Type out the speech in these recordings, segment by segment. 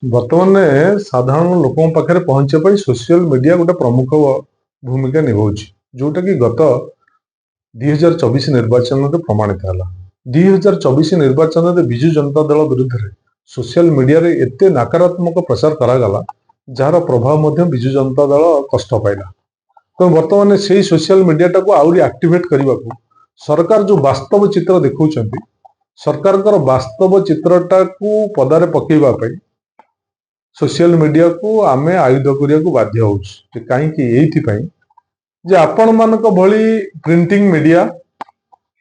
बर्तमान साधारण लोक पाखे पहुंचे सोशल मीडिया गोटे प्रमुख भूमिका निभाଉଛି जोटा कि गत 2024 निर्वाचन में प्रमाणित है। 2024 निर्वाचन में विजु जनता दल विरुद्ध में सोशल मीडिया रे एते नकारात्मक प्रचार करागला जार प्रभाव मध्य विजु जनता दल कष्ट पाइला। तो बर्तमान से सोशल मीडिया टाको आउरी एक्टिवेट करने को सरकार जो वास्तव चित्र देखा सरकार वास्तव चित्रटा को पदारे पकेवा सोशल मीडिया को आमे आयुध करिया को बाध्य होउछ कहीं जे आपण मानक भली प्रिंटिंग मीडिया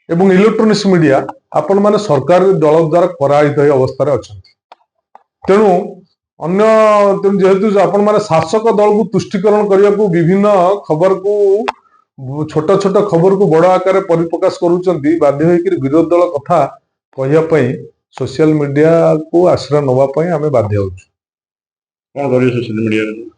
एवं इलेक्ट्रोनिक्स मीडिया आपण माने सरकार दल द्वारा करायित अवस्था अछंती। तेणु अन्य जेहेतु आपण माने शासक दल को तुष्टिकरण करिया को विभिन्न खबर को छोट छोट खबर को बड़ आकार परिप्रकाश करूचंती बाध्य होइकिर विरोध दल कथा कहिया पई सोशल मीडिया को आश्रय नवा पई आमे बाध्य होउछ।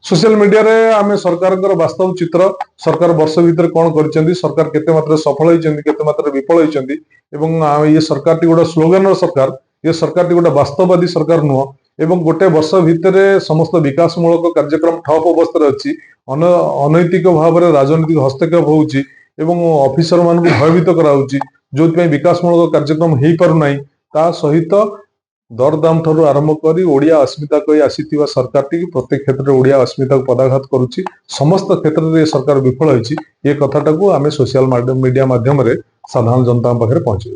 सोशल मीडिया रे आमे सरकार वास्तव चित्र सरकार वर्ष भीतर कौन कर सरकार केते मात्रा सफल होइचंदी केते मात्रा विफल होइचंदी एवं ये सरकार टी गोटे स्लोगन सरकार ये सरकार टी गोटे वास्तववादी सरकार नुह एवं गोटे वर्ष भितर समस्त विकासमूलक कार्यक्रम ठप अवस्था अच्छी अनैतिक भाव में राजनीतिक हस्तक्षेप होउची एवं ऑफिसर मान को भयभीत कराउची जो विकासमूलक कार्यक्रम हो पारना ता सहित दरदाम ठारू आरंभ कर ओडिया अस्मिता कही आसी सरकार टी प्रत्येक क्षेत्र में ओडिया अस्मिता को पदाघात करुच्ची समस्त क्षेत्र में सरकार विफल होती ये कथाटा को आम सोशल मीडिया माध्यम साधारण जनता पाखे पहुंचे।